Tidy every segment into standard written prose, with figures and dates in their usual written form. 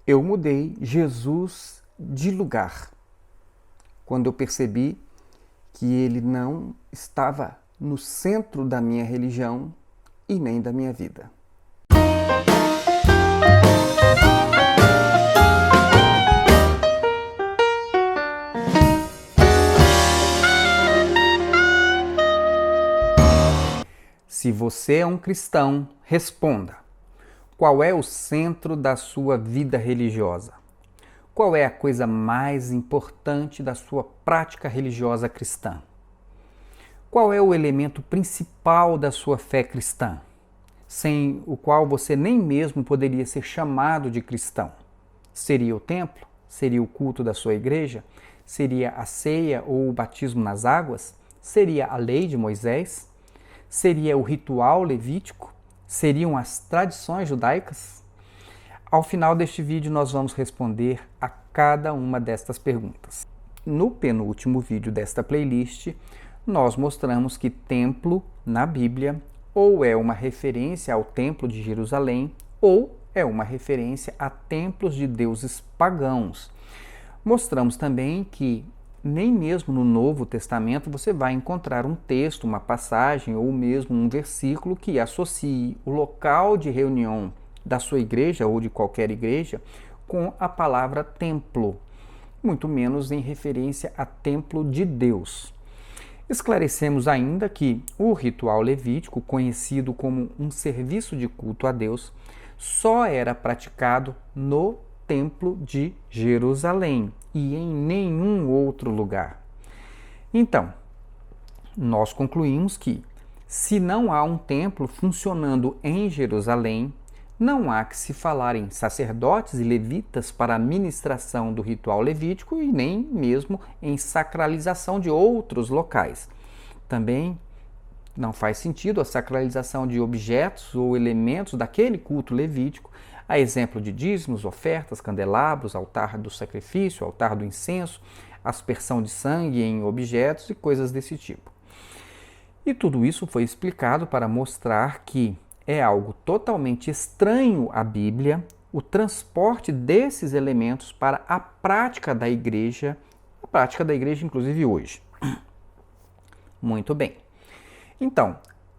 eu mudei Jesus de lugar quando eu percebi que ele não estava no centro da minha religião e nem da minha vida. Se você é um cristão, responda. Qual é o centro da sua vida religiosa? Qual é a coisa mais importante da sua prática religiosa cristã? Qual é o elemento principal da sua fé cristã, sem o qual você nem mesmo poderia ser chamado de cristão? Seria o templo? Seria o culto da sua igreja? Seria a ceia ou o batismo nas águas? Seria a lei de Moisés? Seria o ritual levítico? Seriam as tradições judaicas? Ao final deste vídeo nós vamos responder a cada uma destas perguntas. No penúltimo vídeo desta playlist, nós mostramos que templo na Bíblia ou é uma referência ao Templo de Jerusalém ou é uma referência a templos de deuses pagãos. Mostramos também que nem mesmo no Novo Testamento você vai encontrar um texto, uma passagem ou mesmo um versículo que associe o local de reunião da sua igreja ou de qualquer igreja com a palavra templo, muito menos em referência a templo de Deus. Esclarecemos ainda que o ritual levítico, conhecido como um serviço de culto a Deus, só era praticado no Templo de Jerusalém e em nenhum outro lugar. Então, nós concluímos que, se não há um templo funcionando em Jerusalém, não há que se falar em sacerdotes e levitas para a ministração do ritual levítico e nem mesmo em sacralização de outros locais. Também não faz sentido a sacralização de objetos ou elementos daquele culto levítico, a exemplo de dízimos, ofertas, candelabros, altar do sacrifício, altar do incenso, aspersão de sangue em objetos e coisas desse tipo. E tudo isso foi explicado para mostrar que é algo totalmente estranho à Bíblia o transporte desses elementos para a prática da igreja inclusive hoje. Muito bem. Então,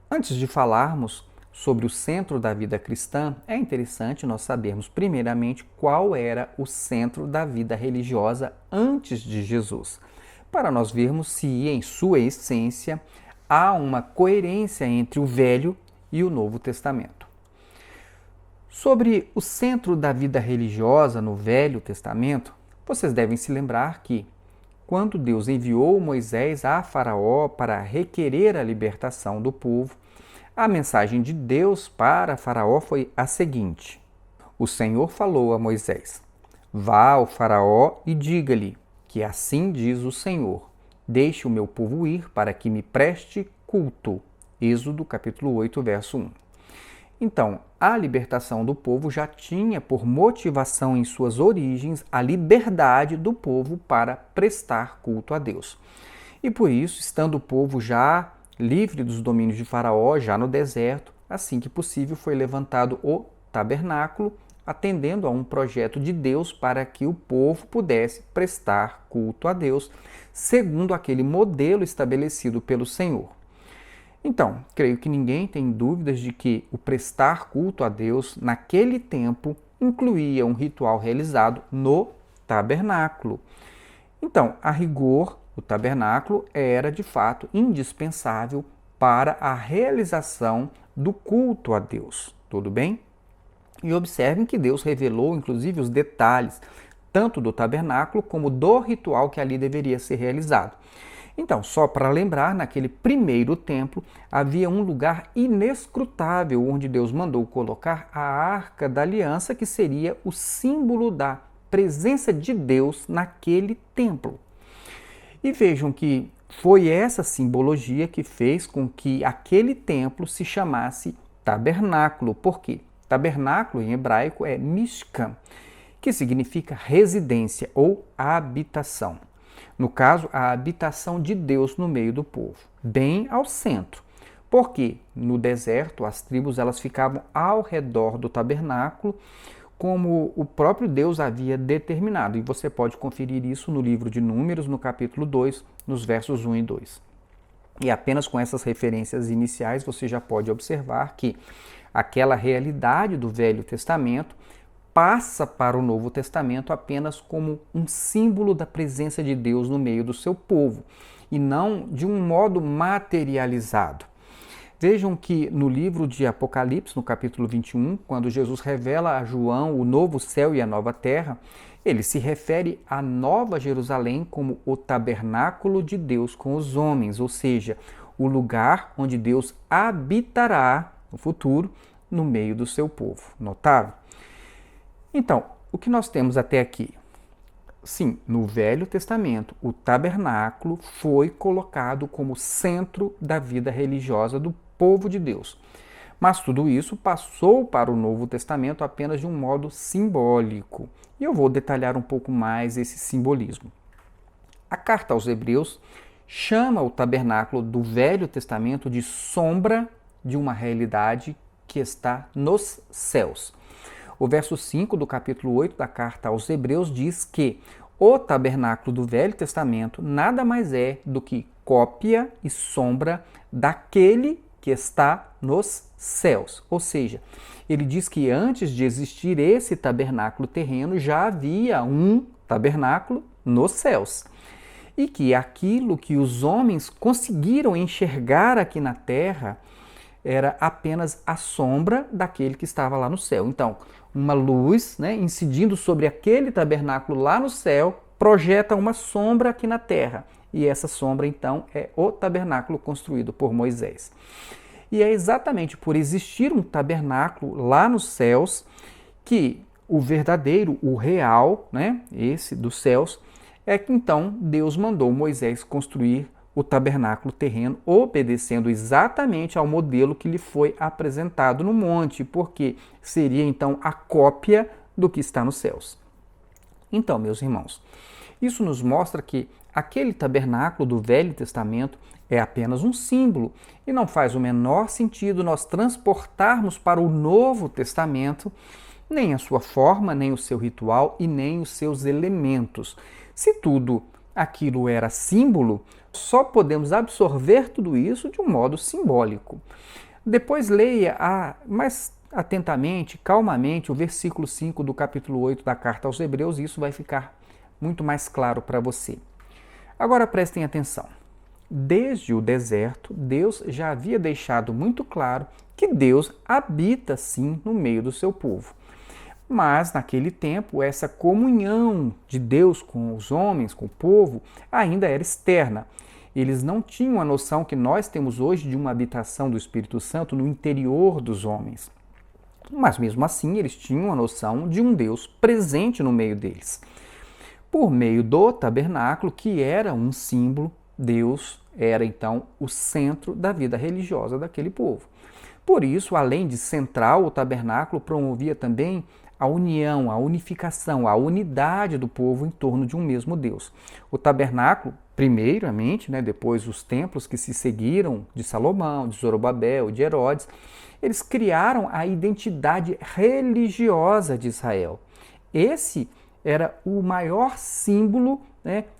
antes de falarmos sobre o centro da vida cristã, é interessante nós sabermos primeiramente qual era o centro da vida religiosa antes de Jesus, para nós vermos se em sua essência há uma coerência entre o Velho e o Novo Testamento. Sobre o centro da vida religiosa no Velho Testamento, vocês devem se lembrar que, quando Deus enviou Moisés a Faraó para requerer a libertação do povo, a mensagem de Deus para Faraó foi a seguinte: o Senhor falou a Moisés: vá ao Faraó e diga-lhe que assim diz o Senhor: deixe o meu povo ir para que me preste culto. Êxodo capítulo 8, verso 1. Então, a libertação do povo já tinha por motivação em suas origens a liberdade do povo para prestar culto a Deus. E por isso, estando o povo já livre dos domínios de Faraó, já no deserto, assim que possível foi levantado o tabernáculo, atendendo a um projeto de Deus para que o povo pudesse prestar culto a Deus, segundo aquele modelo estabelecido pelo Senhor. Então, creio que ninguém tem dúvidas de que o prestar culto a Deus naquele tempo incluía um ritual realizado no tabernáculo. Então, a rigor, o tabernáculo era de fato indispensável para a realização do culto a Deus. Tudo bem? E observem que Deus revelou inclusive os detalhes tanto do tabernáculo como do ritual que ali deveria ser realizado. Então, só para lembrar, naquele primeiro templo havia um lugar inescrutável onde Deus mandou colocar a Arca da Aliança, que seria o símbolo da presença de Deus naquele templo. E vejam que foi essa simbologia que fez com que aquele templo se chamasse tabernáculo. Por quê? Tabernáculo em hebraico é mishkan, que significa residência ou habitação. No caso, a habitação de Deus no meio do povo, bem ao centro. Porque no deserto as tribos elas ficavam ao redor do tabernáculo, como o próprio Deus havia determinado. E você pode conferir isso no livro de Números, no capítulo 2, nos versos 1 e 2. E apenas com essas referências iniciais você já pode observar que aquela realidade do Velho Testamento passa para o Novo Testamento apenas como um símbolo da presença de Deus no meio do seu povo, e não de um modo materializado. Vejam que no livro de Apocalipse, no capítulo 21, quando Jesus revela a João o novo céu e a nova terra, ele se refere à Nova Jerusalém como o tabernáculo de Deus com os homens, ou seja, o lugar onde Deus habitará no futuro no meio do seu povo. Notaram? Então, o que nós temos até aqui? Sim, no Velho Testamento, o tabernáculo foi colocado como centro da vida religiosa do povo de Deus. Mas tudo isso passou para o Novo Testamento apenas de um modo simbólico. E eu vou detalhar um pouco mais esse simbolismo. A carta aos Hebreus chama o tabernáculo do Velho Testamento de sombra de uma realidade que está nos céus. O verso 5 do capítulo 8 da carta aos Hebreus diz que o tabernáculo do Velho Testamento nada mais é do que cópia e sombra daquele que está nos céus. Ou seja, ele diz que antes de existir esse tabernáculo terreno, já havia um tabernáculo nos céus. E que aquilo que os homens conseguiram enxergar aqui na terra era apenas a sombra daquele que estava lá no céu. Então, uma luz, incidindo sobre aquele tabernáculo lá no céu, projeta uma sombra aqui na terra. E essa sombra, então, é o tabernáculo construído por Moisés. E é exatamente por existir um tabernáculo lá nos céus que o verdadeiro, o real, esse dos céus, é que então Deus mandou Moisés construir o tabernáculo terreno, obedecendo exatamente ao modelo que lhe foi apresentado no monte, porque seria então a cópia do que está nos céus. Então, meus irmãos, isso nos mostra que aquele tabernáculo do Velho Testamento é apenas um símbolo e não faz o menor sentido nós transportarmos para o Novo Testamento nem a sua forma, nem o seu ritual e nem os seus elementos. Se tudo aquilo era símbolo, só podemos absorver tudo isso de um modo simbólico. Depois leia mais atentamente, calmamente, o versículo 5 do capítulo 8 da carta aos Hebreus, e isso vai ficar muito mais claro para você. Agora prestem atenção. Desde o deserto, Deus já havia deixado muito claro que Deus habita sim no meio do seu povo. Mas, naquele tempo, essa comunhão de Deus com os homens, com o povo, ainda era externa. Eles não tinham a noção que nós temos hoje de uma habitação do Espírito Santo no interior dos homens. Mas, mesmo assim, eles tinham a noção de um Deus presente no meio deles. Por meio do tabernáculo, que era um símbolo, Deus era, então, o centro da vida religiosa daquele povo. Por isso, além de central, o tabernáculo promovia também a união, a unificação, a unidade do povo em torno de um mesmo Deus. O tabernáculo, primeiramente, depois os templos que se seguiram de Salomão, de Zorobabel, de Herodes, eles criaram a identidade religiosa de Israel. Esse era o maior símbolo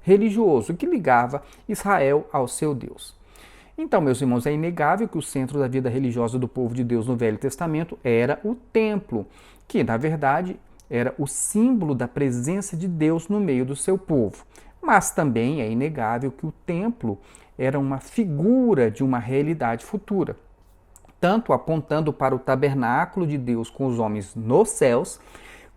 religioso que ligava Israel ao seu Deus. Então, meus irmãos, é inegável que o centro da vida religiosa do povo de Deus no Velho Testamento era o templo, que, na verdade, era o símbolo da presença de Deus no meio do seu povo. Mas também é inegável que o templo era uma figura de uma realidade futura, tanto apontando para o tabernáculo de Deus com os homens nos céus,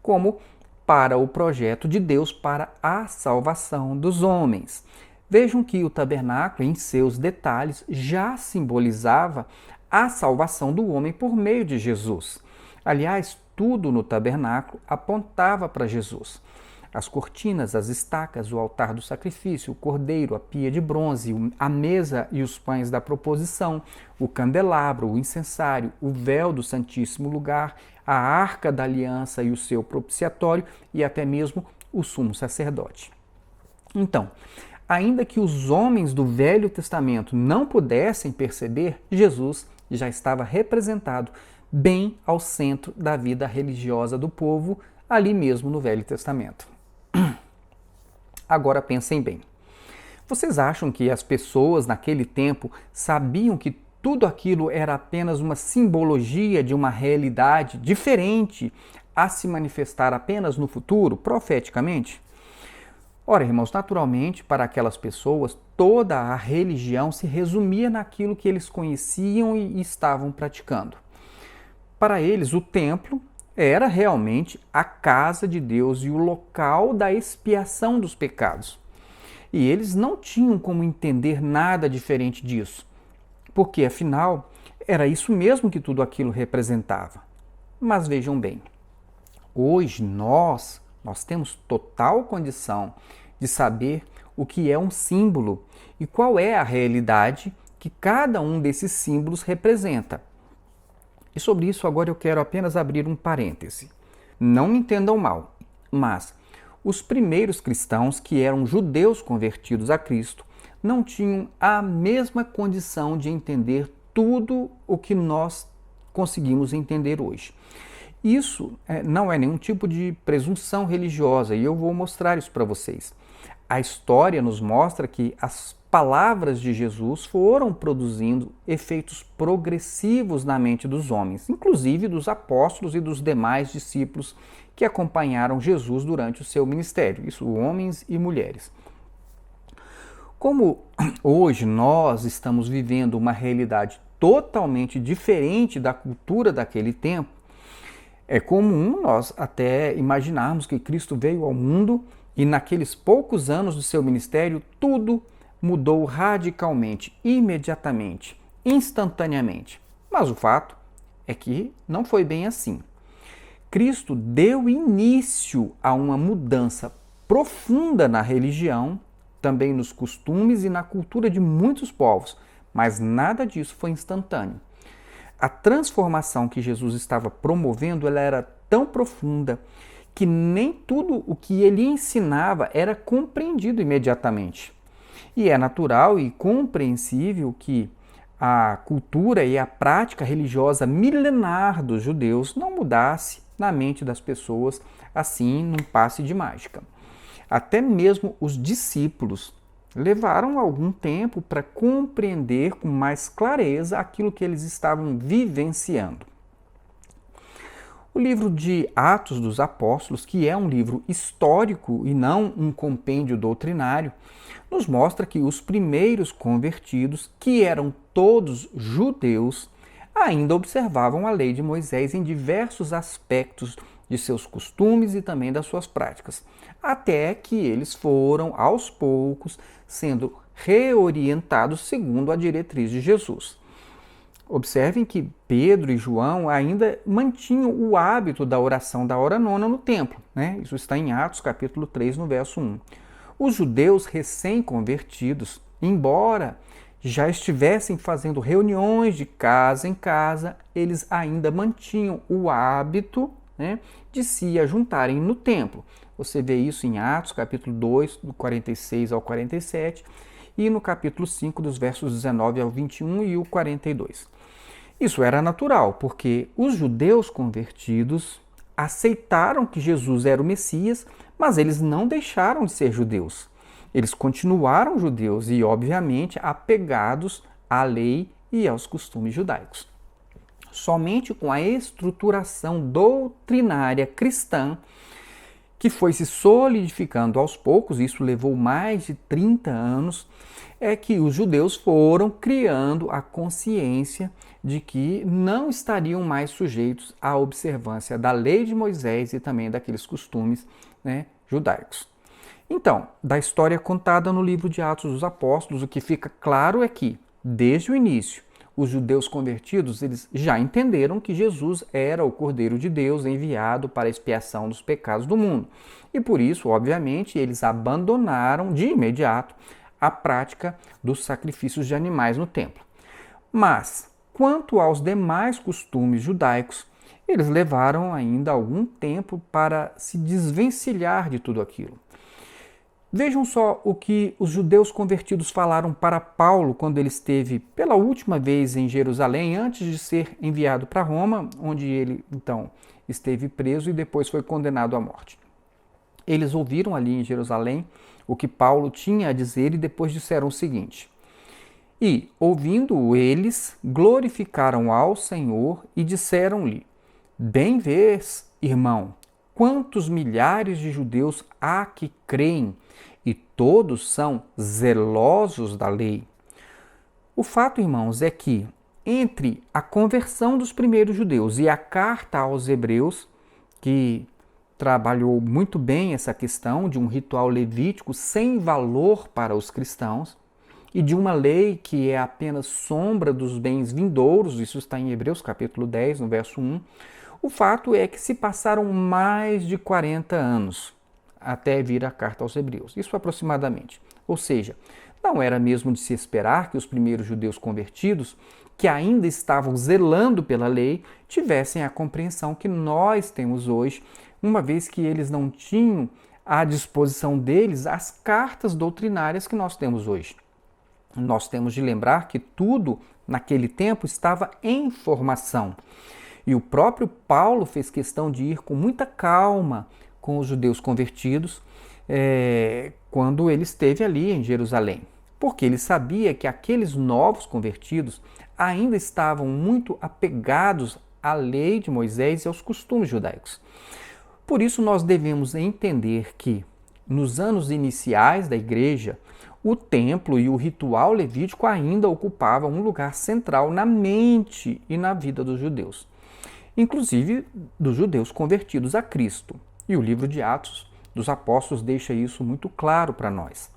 como para o projeto de Deus para a salvação dos homens. Vejam que o tabernáculo, em seus detalhes, já simbolizava a salvação do homem por meio de Jesus. Aliás, tudo no tabernáculo apontava para Jesus. As cortinas, as estacas, o altar do sacrifício, o cordeiro, a pia de bronze, a mesa e os pães da proposição, o candelabro, o incensário, o véu do Santíssimo Lugar, a arca da aliança e o seu propiciatório e até mesmo o sumo sacerdote. Então, ainda que os homens do Velho Testamento não pudessem perceber, Jesus já estava representado bem ao centro da vida religiosa do povo ali mesmo no Velho Testamento. Agora pensem bem. Vocês acham que as pessoas naquele tempo sabiam que tudo aquilo era apenas uma simbologia de uma realidade diferente a se manifestar apenas no futuro, profeticamente? Ora, irmãos, naturalmente, para aquelas pessoas, toda a religião se resumia naquilo que eles conheciam e estavam praticando. Para eles, o templo era realmente a casa de Deus e o local da expiação dos pecados. E eles não tinham como entender nada diferente disso, porque afinal era isso mesmo que tudo aquilo representava. Mas vejam bem, hoje nós temos total condição de saber o que é um símbolo e qual é a realidade que cada um desses símbolos representa. E sobre isso agora eu quero apenas abrir um parêntese. Não me entendam mal, mas os primeiros cristãos, que eram judeus convertidos a Cristo, não tinham a mesma condição de entender tudo o que nós conseguimos entender hoje. Isso não é nenhum tipo de presunção religiosa e eu vou mostrar isso para vocês. A história nos mostra que as palavras de Jesus foram produzindo efeitos progressivos na mente dos homens, inclusive dos apóstolos e dos demais discípulos que acompanharam Jesus durante o seu ministério, isso homens e mulheres. Como hoje nós estamos vivendo uma realidade totalmente diferente da cultura daquele tempo, é comum nós até imaginarmos que Cristo veio ao mundo e naqueles poucos anos do seu ministério tudo mudou radicalmente, imediatamente, instantaneamente. Mas o fato é que não foi bem assim. Cristo deu início a uma mudança profunda na religião, também nos costumes e na cultura de muitos povos, mas nada disso foi instantâneo. A transformação que Jesus estava promovendo, ela era tão profunda que nem tudo o que ele ensinava era compreendido imediatamente. E é natural e compreensível que a cultura e a prática religiosa milenar dos judeus não mudasse na mente das pessoas assim num passe de mágica. Até mesmo os discípulos levaram algum tempo para compreender com mais clareza aquilo que eles estavam vivenciando. O livro de Atos dos Apóstolos, que é um livro histórico e não um compêndio doutrinário, nos mostra que os primeiros convertidos, que eram todos judeus, ainda observavam a lei de Moisés em diversos aspectos de seus costumes e também das suas práticas, até que eles foram, aos poucos, sendo reorientados segundo a diretriz de Jesus. Observem que Pedro e João ainda mantinham o hábito da oração da hora nona no templo, né? Isso está em Atos capítulo 3, no verso 1. Os judeus recém-convertidos, embora já estivessem fazendo reuniões de casa em casa, eles ainda mantinham o hábito, né, de se ajuntarem no templo. Você vê isso em Atos, capítulo 2, do 46 ao 47, e no capítulo 5, dos versos 19 ao 21 e o 42. Isso era natural, porque os judeus convertidos aceitaram que Jesus era o Messias, mas eles não deixaram de ser judeus. Eles continuaram judeus e, obviamente, apegados à lei e aos costumes judaicos. Somente com a estruturação doutrinária cristã, que foi se solidificando aos poucos, isso levou mais de 30 anos, é que os judeus foram criando a consciência de que não estariam mais sujeitos à observância da lei de Moisés e também daqueles costumes, né, judaicos. Então, da história contada no livro de Atos dos Apóstolos, o que fica claro é que, desde o início, os judeus convertidos eles já entenderam que Jesus era o Cordeiro de Deus enviado para a expiação dos pecados do mundo. E por isso, obviamente, eles abandonaram de imediato a prática dos sacrifícios de animais no templo. Mas, quanto aos demais costumes judaicos, eles levaram ainda algum tempo para se desvencilhar de tudo aquilo. Vejam só o que os judeus convertidos falaram para Paulo quando ele esteve pela última vez em Jerusalém, antes de ser enviado para Roma, onde ele então esteve preso e depois foi condenado à morte. Eles ouviram ali em Jerusalém o que Paulo tinha a dizer e depois disseram o seguinte: E, ouvindo eles, glorificaram ao Senhor e disseram-lhe: Bem vês, irmão, quantos milhares de judeus há que creem, e todos são zelosos da lei. O fato, irmãos, é que entre a conversão dos primeiros judeus e a carta aos hebreus, que trabalhou muito bem essa questão de um ritual levítico sem valor para os cristãos, e de uma lei que é apenas sombra dos bens vindouros, isso está em Hebreus capítulo 10, no verso 1, o fato é que se passaram mais de 40 anos até vir a carta aos Hebreus, isso aproximadamente. Ou seja, não era mesmo de se esperar que os primeiros judeus convertidos, que ainda estavam zelando pela lei, tivessem a compreensão que nós temos hoje, uma vez que eles não tinham à disposição deles as cartas doutrinárias que nós temos hoje. Nós temos de lembrar que tudo naquele tempo estava em formação. E o próprio Paulo fez questão de ir com muita calma com os judeus convertidos quando ele esteve ali em Jerusalém. Porque ele sabia que aqueles novos convertidos ainda estavam muito apegados à lei de Moisés e aos costumes judaicos. Por isso nós devemos entender que nos anos iniciais da igreja, o templo e o ritual levítico ainda ocupavam um lugar central na mente e na vida dos judeus, inclusive dos judeus convertidos a Cristo. E o livro de Atos dos Apóstolos deixa isso muito claro para nós.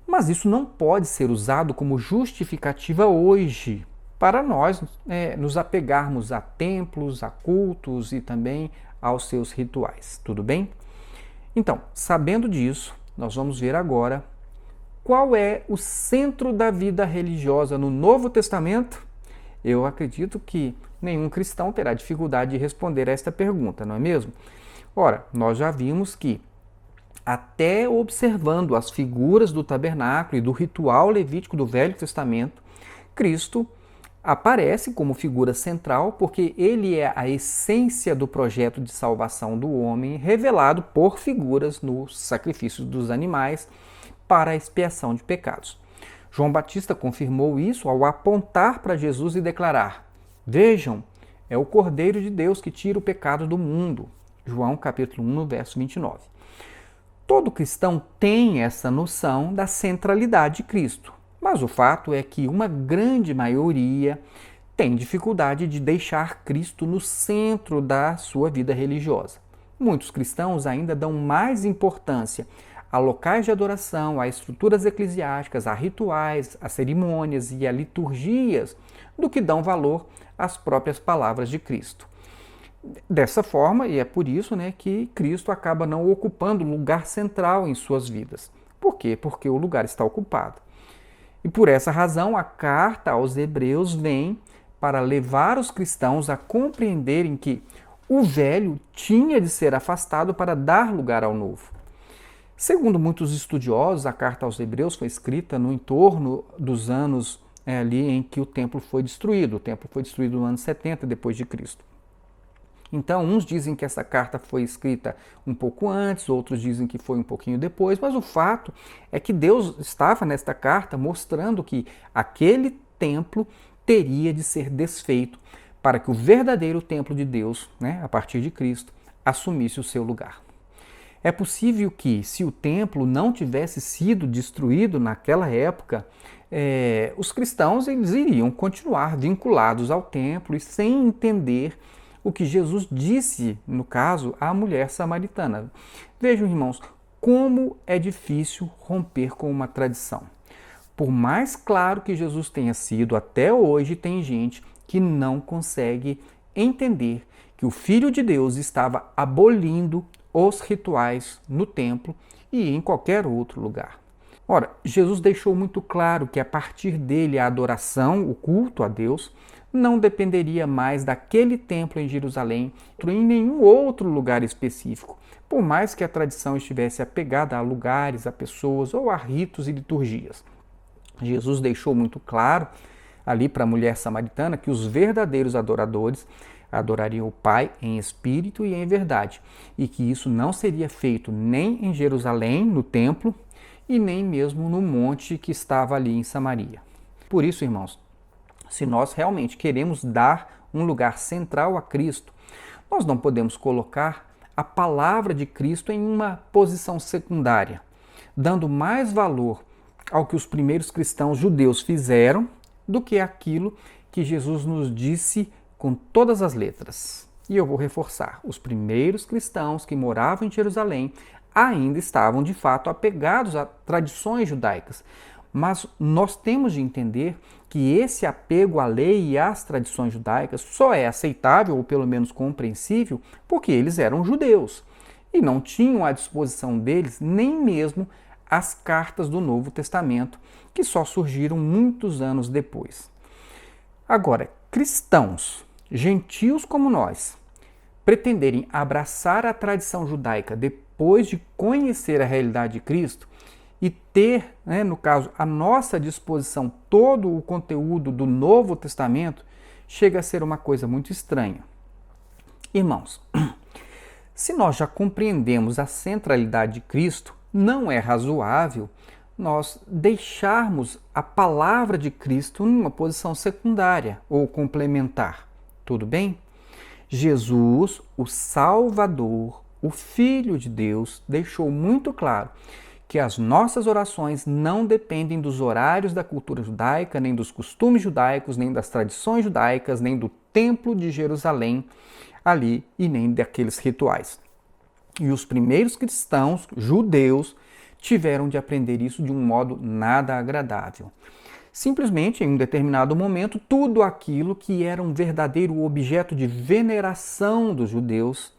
Mas isso não pode ser usado como justificativa hoje para nós nos apegarmos a templos, a cultos e também aos seus rituais. Tudo bem? Então, sabendo disso, nós vamos ver agora qual é o centro da vida religiosa no Novo Testamento. Eu acredito que nenhum cristão terá dificuldade de responder a esta pergunta, não é mesmo? Ora, nós já vimos que, até observando as figuras do tabernáculo e do ritual levítico do Velho Testamento, Cristo aparece como figura central porque ele é a essência do projeto de salvação do homem, revelado por figuras nos sacrifícios dos animais para a expiação de pecados. João Batista confirmou isso ao apontar para Jesus e declarar: Vejam, é o Cordeiro de Deus que tira o pecado do mundo. João capítulo 1, verso 29. Todo cristão tem essa noção da centralidade de Cristo, mas o fato é que uma grande maioria tem dificuldade de deixar Cristo no centro da sua vida religiosa. Muitos cristãos ainda dão mais importância a locais de adoração, a estruturas eclesiásticas, a rituais, a cerimônias e a liturgias, do que dão valor às próprias palavras de Cristo. Dessa forma, e é por isso que Cristo acaba não ocupando lugar central em suas vidas. Por quê? Porque o lugar está ocupado. E por essa razão, a carta aos Hebreus vem para levar os cristãos a compreenderem que o velho tinha de ser afastado para dar lugar ao novo. Segundo muitos estudiosos, a carta aos Hebreus foi escrita no entorno dos anos ali em que o templo foi destruído. O templo foi destruído no ano 70 depois de Cristo. Então, uns dizem que essa carta foi escrita um pouco antes, outros dizem que foi um pouquinho depois, mas o fato é que Deus estava nesta carta mostrando que aquele templo teria de ser desfeito para que o verdadeiro templo de Deus, a partir de Cristo, assumisse o seu lugar. É possível que, se o templo não tivesse sido destruído naquela época, os cristãos eles iriam continuar vinculados ao templo e sem entender o que Jesus disse, no caso, à mulher samaritana. Vejam, irmãos, como é difícil romper com uma tradição. Por mais claro que Jesus tenha sido, até hoje tem gente que não consegue entender que o Filho de Deus estava abolindo os rituais no templo e em qualquer outro lugar. Ora, Jesus deixou muito claro que a partir dele a adoração, o culto a Deus, não dependeria mais daquele templo em Jerusalém ou em nenhum outro lugar específico, por mais que a tradição estivesse apegada a lugares, a pessoas ou a ritos e liturgias. Jesus deixou muito claro ali para a mulher samaritana que os verdadeiros adoradores adorariam o Pai em espírito e em verdade, e que isso não seria feito nem em Jerusalém, no templo, e nem mesmo no monte que estava ali em Samaria. Por isso, irmãos, se nós realmente queremos dar um lugar central a Cristo, nós não podemos colocar a palavra de Cristo em uma posição secundária, dando mais valor ao que os primeiros cristãos judeus fizeram do que aquilo que Jesus nos disse com todas as letras. E eu vou reforçar, os primeiros cristãos que moravam em Jerusalém ainda estavam de fato apegados a tradições judaicas, mas nós temos de entender que esse apego à lei e às tradições judaicas só é aceitável, ou pelo menos compreensível, porque eles eram judeus e não tinham à disposição deles nem mesmo as cartas do Novo Testamento, que só surgiram muitos anos depois. Agora, cristãos, gentios como nós, pretenderem abraçar a tradição judaica depois de conhecer a realidade de Cristo e ter, no caso, à nossa disposição todo o conteúdo do Novo Testamento, chega a ser uma coisa muito estranha. Irmãos, se nós já compreendemos a centralidade de Cristo, não é razoável nós deixarmos a palavra de Cristo numa posição secundária ou complementar. Tudo bem? Jesus, o Salvador, o Filho de Deus, deixou muito claro que as nossas orações não dependem dos horários da cultura judaica, nem dos costumes judaicos, nem das tradições judaicas, nem do Templo de Jerusalém ali e nem daqueles rituais. E os primeiros cristãos judeus tiveram de aprender isso de um modo nada agradável. Simplesmente, em um determinado momento, tudo aquilo que era um verdadeiro objeto de veneração dos judeus,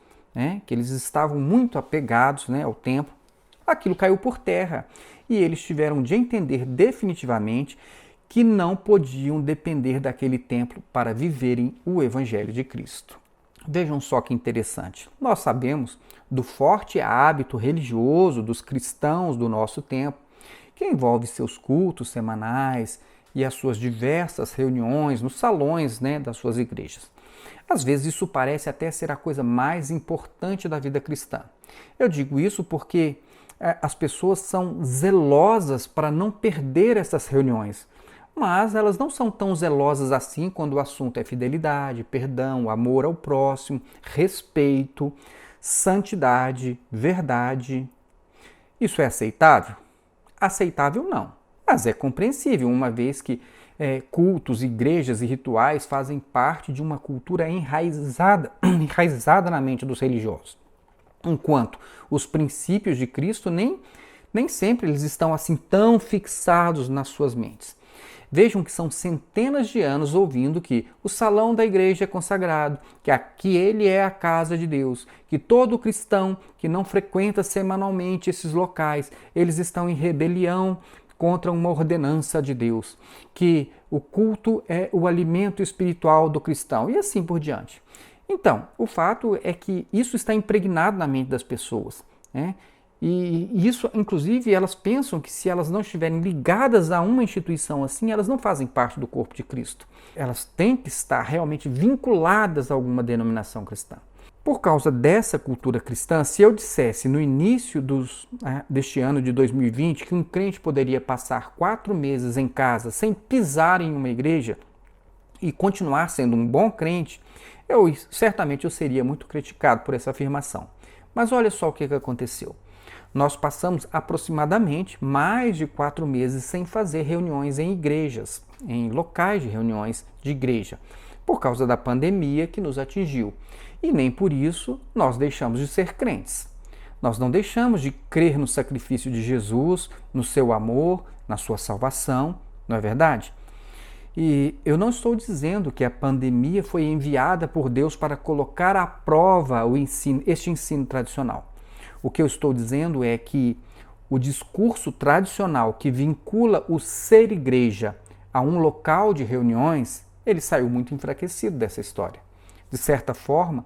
que eles estavam muito apegados ao templo, aquilo caiu por terra. E eles tiveram de entender definitivamente que não podiam depender daquele templo para viverem o Evangelho de Cristo. Vejam só que interessante. Nós sabemos do forte hábito religioso dos cristãos do nosso tempo, que envolve seus cultos semanais e as suas diversas reuniões nos salões das suas igrejas. Às vezes isso parece até ser a coisa mais importante da vida cristã. Eu digo isso porque as pessoas são zelosas para não perder essas reuniões, mas elas não são tão zelosas assim quando o assunto é fidelidade, perdão, amor ao próximo, respeito, santidade, verdade. Isso é aceitável? Aceitável não, mas é compreensível, uma vez que cultos, igrejas e rituais fazem parte de uma cultura enraizada na mente dos religiosos. Enquanto os princípios de Cristo nem sempre eles estão assim tão fixados nas suas mentes. Vejam que são centenas de anos ouvindo que o salão da igreja é consagrado, que ele é a casa de Deus, que todo cristão que não frequenta semanalmente esses locais, eles estão em rebelião contra uma ordenança de Deus, que o culto é o alimento espiritual do cristão e assim por diante. Então, o fato é que isso está impregnado na mente das pessoas, E isso, inclusive, elas pensam que se elas não estiverem ligadas a uma instituição assim, elas não fazem parte do corpo de Cristo. Elas têm que estar realmente vinculadas a alguma denominação cristã. Por causa dessa cultura cristã, se eu dissesse no início deste ano de 2020 que um crente poderia passar 4 meses em casa sem pisar em uma igreja e continuar sendo um bom crente, certamente eu seria muito criticado por essa afirmação. Mas olha só o que aconteceu. Nós passamos aproximadamente mais de 4 meses sem fazer reuniões em igrejas, em locais de reuniões de igreja, por causa da pandemia que nos atingiu. E nem por isso nós deixamos de ser crentes. Nós não deixamos de crer no sacrifício de Jesus, no seu amor, na sua salvação, não é verdade? E eu não estou dizendo que a pandemia foi enviada por Deus para colocar à prova este ensino tradicional. O que eu estou dizendo é que o discurso tradicional que vincula o ser igreja a um local de reuniões, ele saiu muito enfraquecido dessa história. De certa forma,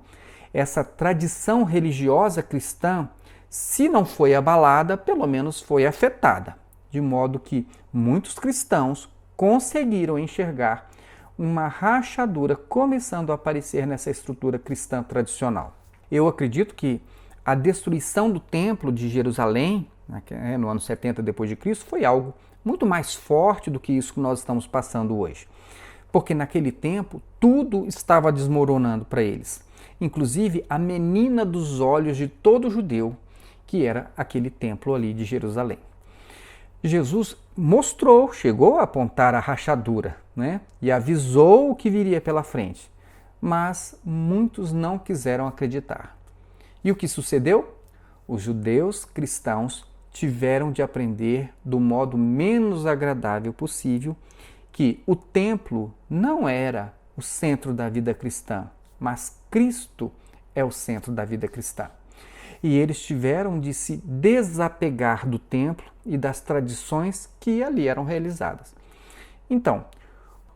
essa tradição religiosa cristã, se não foi abalada, pelo menos foi afetada, de modo que muitos cristãos conseguiram enxergar uma rachadura começando a aparecer nessa estrutura cristã tradicional. Eu acredito que a destruição do templo de Jerusalém, no ano 70 depois de Cristo, foi algo muito mais forte do que isso que nós estamos passando hoje. Porque naquele tempo tudo estava desmoronando para eles, inclusive a menina dos olhos de todo judeu, que era aquele templo ali de Jerusalém. Jesus chegou a apontar a rachadura, e avisou o que viria pela frente, mas muitos não quiseram acreditar. E o que sucedeu? Os judeus cristãos tiveram de aprender do modo menos agradável possível que o templo não era o centro da vida cristã, mas Cristo é o centro da vida cristã. E eles tiveram de se desapegar do templo e das tradições que ali eram realizadas. Então,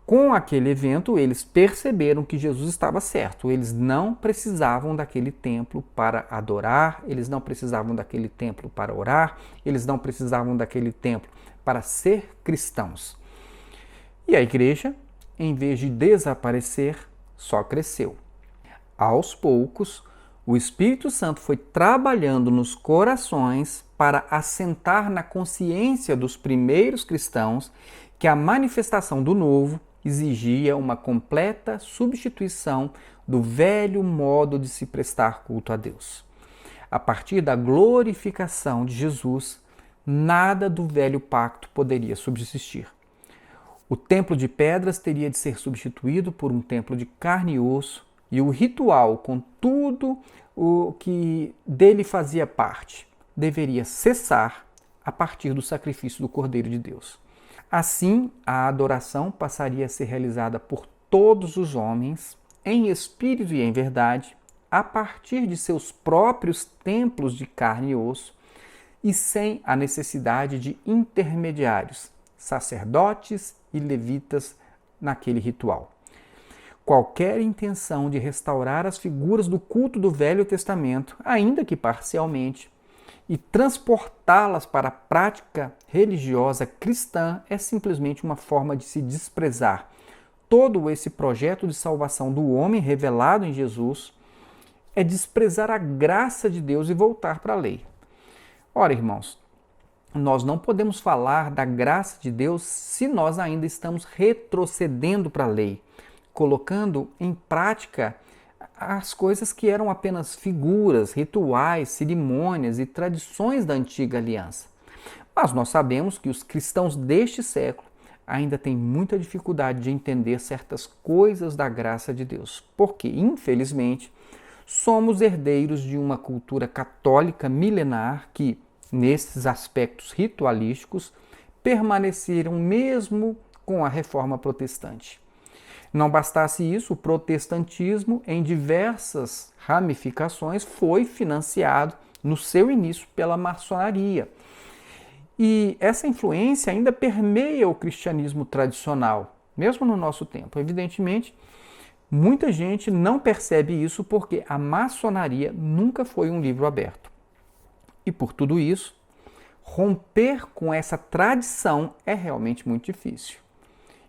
com aquele evento, eles perceberam que Jesus estava certo. Eles não precisavam daquele templo para adorar, eles não precisavam daquele templo para orar, eles não precisavam daquele templo para ser cristãos. E a igreja, em vez de desaparecer, só cresceu. Aos poucos, o Espírito Santo foi trabalhando nos corações para assentar na consciência dos primeiros cristãos que a manifestação do novo exigia uma completa substituição do velho modo de se prestar culto a Deus. A partir da glorificação de Jesus, nada do velho pacto poderia subsistir. O templo de pedras teria de ser substituído por um templo de carne e osso, e o ritual, com tudo o que dele fazia parte, deveria cessar a partir do sacrifício do Cordeiro de Deus. Assim, a adoração passaria a ser realizada por todos os homens, em espírito e em verdade, a partir de seus próprios templos de carne e osso, e sem a necessidade de intermediários, sacerdotes e levitas naquele ritual. Qualquer intenção de restaurar as figuras do culto do Velho Testamento, ainda que parcialmente, e transportá-las para a prática religiosa cristã é simplesmente uma forma de se desprezar todo esse projeto de salvação do homem revelado em Jesus, é desprezar a graça de Deus e voltar para a lei. Ora, irmãos, nós não podemos falar da graça de Deus se nós ainda estamos retrocedendo para a lei, colocando em prática as coisas que eram apenas figuras, rituais, cerimônias e tradições da antiga aliança. Mas nós sabemos que os cristãos deste século ainda têm muita dificuldade de entender certas coisas da graça de Deus, porque, infelizmente, somos herdeiros de uma cultura católica milenar que, nesses aspectos ritualísticos, permaneceram mesmo com a reforma protestante. Não bastasse isso, o protestantismo, em diversas ramificações, foi financiado no seu início pela maçonaria. E essa influência ainda permeia o cristianismo tradicional, mesmo no nosso tempo. Evidentemente, muita gente não percebe isso porque a maçonaria nunca foi um livro aberto. E por tudo isso, romper com essa tradição é realmente muito difícil.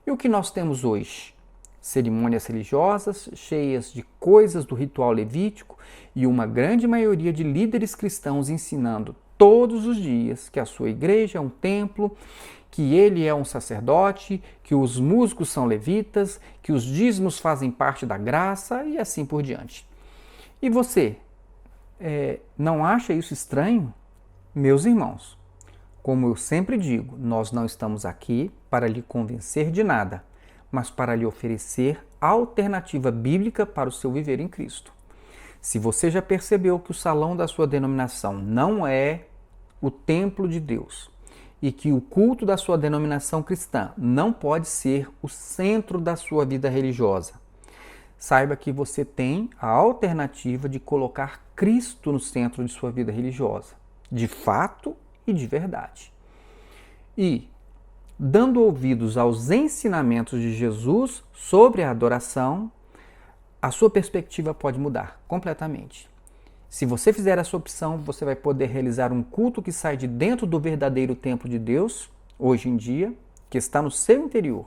E o que nós temos hoje? Cerimônias religiosas cheias de coisas do ritual levítico e uma grande maioria de líderes cristãos ensinando todos os dias que a sua igreja é um templo, que ele é um sacerdote, que os músicos são levitas, que os dízimos fazem parte da graça e assim por diante. E você, não acha isso estranho? Meus irmãos, como eu sempre digo, nós não estamos aqui para lhe convencer de nada, mas para lhe oferecer alternativa bíblica para o seu viver em Cristo. Se você já percebeu que o salão da sua denominação não é o templo de Deus e que o culto da sua denominação cristã não pode ser o centro da sua vida religiosa, saiba que você tem a alternativa de colocar Cristo no centro de sua vida religiosa, de fato e de verdade. E, dando ouvidos aos ensinamentos de Jesus sobre a adoração, a sua perspectiva pode mudar completamente. Se você fizer essa opção, você vai poder realizar um culto que sai de dentro do verdadeiro templo de Deus, hoje em dia, que está no seu interior.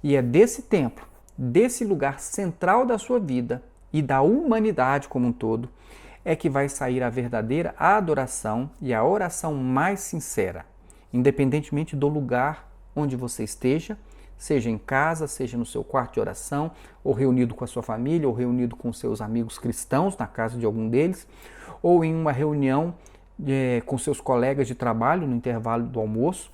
E é desse templo, desse lugar central da sua vida e da humanidade como um todo, é que vai sair a verdadeira adoração e a oração mais sincera, independentemente do lugar onde você esteja, seja em casa, seja no seu quarto de oração, ou reunido com a sua família, ou reunido com seus amigos cristãos, na casa de algum deles, ou em uma reunião com seus colegas de trabalho no intervalo do almoço,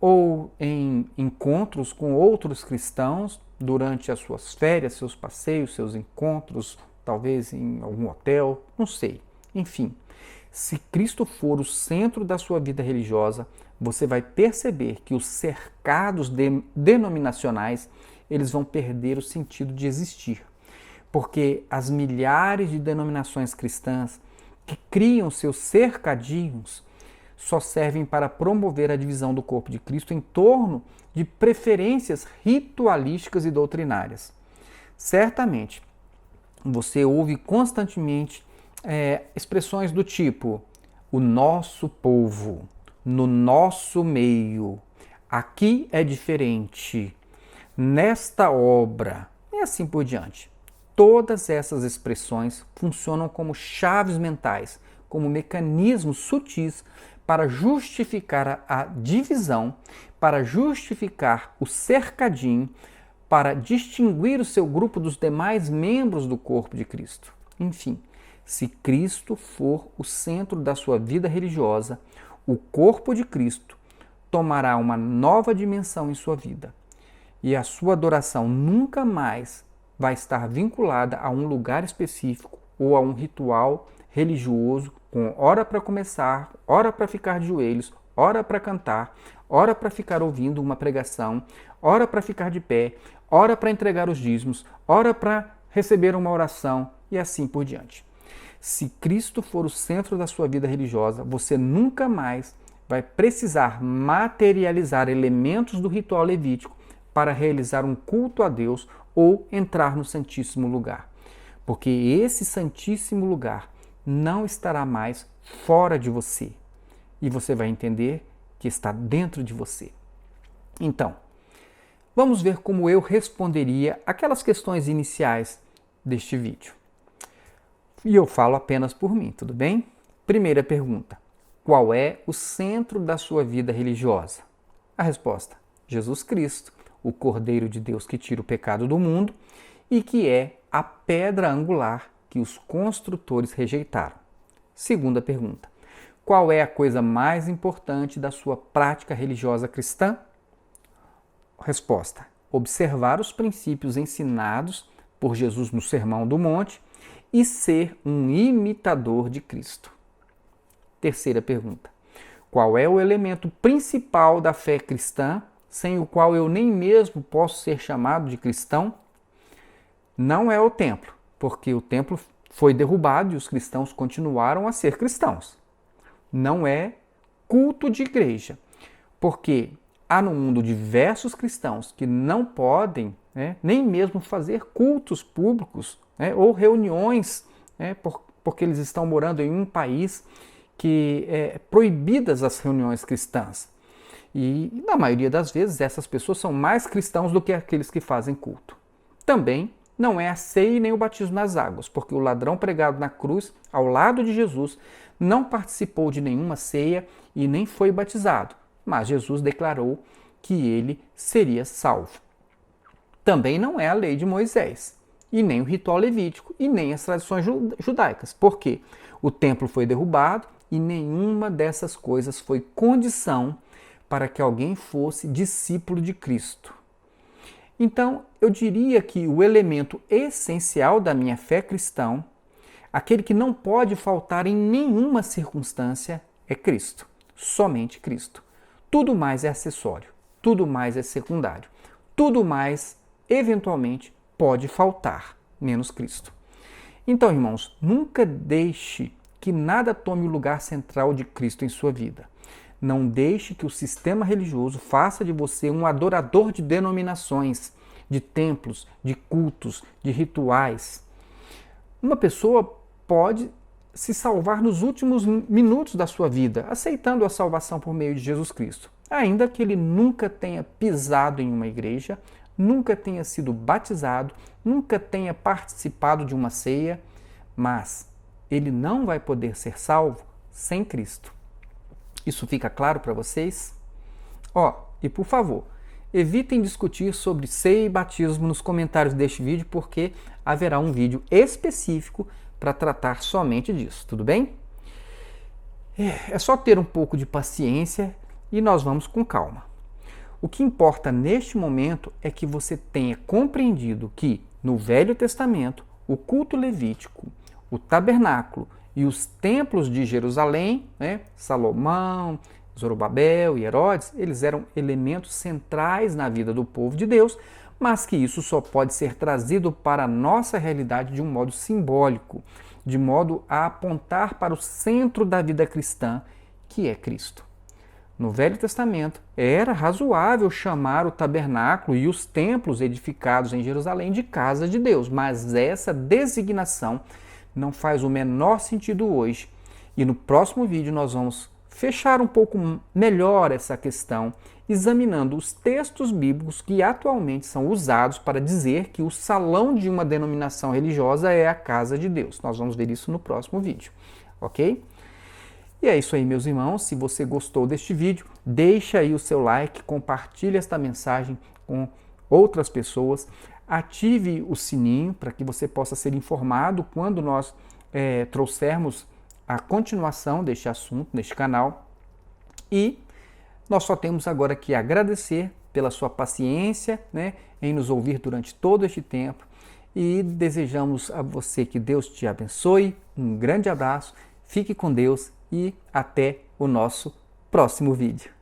ou em encontros com outros cristãos durante as suas férias, seus passeios, seus encontros, talvez em algum hotel, não sei. Enfim, se Cristo for o centro da sua vida religiosa, você vai perceber que os cercados denominacionais, eles vão perder o sentido de existir. Porque as milhares de denominações cristãs que criam seus cercadinhos só servem para promover a divisão do corpo de Cristo em torno de preferências ritualísticas e doutrinárias. Certamente, você ouve constantemente expressões do tipo: o nosso povo, no nosso meio, aqui é diferente, nesta obra, e assim por diante. Todas essas expressões funcionam como chaves mentais, como mecanismos sutis para justificar a divisão, para justificar o cercadinho, para distinguir o seu grupo dos demais membros do corpo de Cristo. Enfim, se Cristo for o centro da sua vida religiosa, o corpo de Cristo tomará uma nova dimensão em sua vida. E a sua adoração nunca mais vai estar vinculada a um lugar específico ou a um ritual religioso com hora para começar, hora para ficar de joelhos, hora para cantar, hora para ficar ouvindo uma pregação, hora para ficar de pé, hora para entregar os dízimos, hora para receber uma oração e assim por diante. Se Cristo for o centro da sua vida religiosa, você nunca mais vai precisar materializar elementos do ritual levítico para realizar um culto a Deus ou entrar no Santíssimo Lugar. Porque esse Santíssimo Lugar não estará mais fora de você. E você vai entender que está dentro de você. Então, vamos ver como eu responderia aquelas questões iniciais deste vídeo. E eu falo apenas por mim, tudo bem? Primeira pergunta: qual é o centro da sua vida religiosa? A resposta: Jesus Cristo, o Cordeiro de Deus que tira o pecado do mundo e que é a pedra angular que os construtores rejeitaram. Segunda pergunta: qual é a coisa mais importante da sua prática religiosa cristã? Resposta: observar os princípios ensinados por Jesus no Sermão do Monte e ser um imitador de Cristo. Terceira pergunta: qual é o elemento principal da fé cristã, sem o qual eu nem mesmo posso ser chamado de cristão? Não é o templo, porque o templo foi derrubado e os cristãos continuaram a ser cristãos. Não é culto de igreja, porque há no mundo diversos cristãos que não podem nem mesmo fazer cultos públicos ou reuniões, porque eles estão morando em um país que é proibidas as reuniões cristãs. E na maioria das vezes essas pessoas são mais cristãos do que aqueles que fazem culto. Também não é a ceia nem o batismo nas águas, porque o ladrão pregado na cruz, ao lado de Jesus, não participou de nenhuma ceia e nem foi batizado, mas Jesus declarou que ele seria salvo. Também não é a lei de Moisés, e nem o ritual levítico, e nem as tradições judaicas, porque o templo foi derrubado e nenhuma dessas coisas foi condição para que alguém fosse discípulo de Cristo. Então, eu diria que o elemento essencial da minha fé cristã, aquele que não pode faltar em nenhuma circunstância, é Cristo, somente Cristo. Tudo mais é acessório, tudo mais é secundário, tudo mais, eventualmente, pode faltar, menos Cristo. Então, irmãos, nunca deixe que nada tome o lugar central de Cristo em sua vida. Não deixe que o sistema religioso faça de você um adorador de denominações, de templos, de cultos, de rituais. Uma pessoa pode se salvar nos últimos minutos da sua vida, aceitando a salvação por meio de Jesus Cristo, ainda que ele nunca tenha pisado em uma igreja, nunca tenha sido batizado, nunca tenha participado de uma ceia, mas ele não vai poder ser salvo sem Cristo. Isso fica claro para vocês? E por favor, evitem discutir sobre ceia e batismo nos comentários deste vídeo, porque haverá um vídeo específico para tratar somente disso, tudo bem? É só ter um pouco de paciência e nós vamos com calma. O que importa neste momento é que você tenha compreendido que no Velho Testamento, o culto levítico, o tabernáculo e os templos de Jerusalém, Salomão, Zorobabel e Herodes, eles eram elementos centrais na vida do povo de Deus, mas que isso só pode ser trazido para a nossa realidade de um modo simbólico, de modo a apontar para o centro da vida cristã, que é Cristo. No Velho Testamento, era razoável chamar o tabernáculo e os templos edificados em Jerusalém de casa de Deus, mas essa designação não faz o menor sentido hoje. E no próximo vídeo nós vamos fechar um pouco melhor essa questão, examinando os textos bíblicos que atualmente são usados para dizer que o salão de uma denominação religiosa é a casa de Deus. Nós vamos ver isso no próximo vídeo, ok? E é isso aí, meus irmãos. Se você gostou deste vídeo, deixa aí o seu like, compartilhe esta mensagem com outras pessoas, ative o sininho para que você possa ser informado quando nós trouxermos a continuação deste assunto, neste canal. E nós só temos agora que agradecer pela sua paciência, em nos ouvir durante todo este tempo, e desejamos a você que Deus te abençoe. Um grande abraço, fique com Deus e até o nosso próximo vídeo.